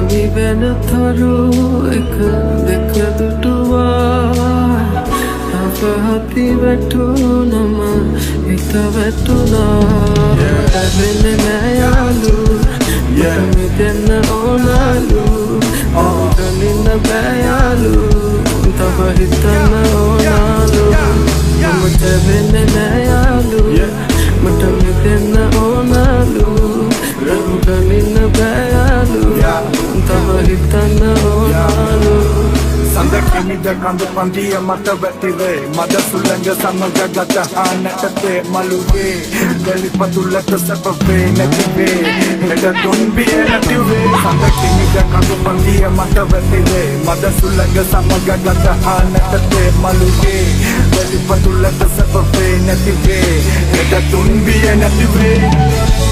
නිවෙන තරු එක දෙක දුටුවා අපහති වැටුනම හිත වැටුනා ඇවෙන නෑයාලු මිදෙන්න ඕනලු ඔතනින්න බෑයාලු තව හිතන්න ඕනලු මම ඇවෙන නෑයාලු මට මිදෙන්න ඕනලු ඔතනින්න බෑයාලු තව හිතන්න ඕනලු සඳකිමිද කඳ පන්දිය මත වැටිවේ මද සුළඟ සමග ගත හානටතේ මළුවේ ගලිපතුලට සැපවේ නැතිවේ හෙට තුන්බිය නැතිවේ සඳකිමිද කඳ පන්දිය මත වැටිවේ මද සුළඟ සමග ගත හානටතේ මළුවේ ගලිපතුලට සැපවේ නැතිවේ හෙට තුන්බිය නැතිවේ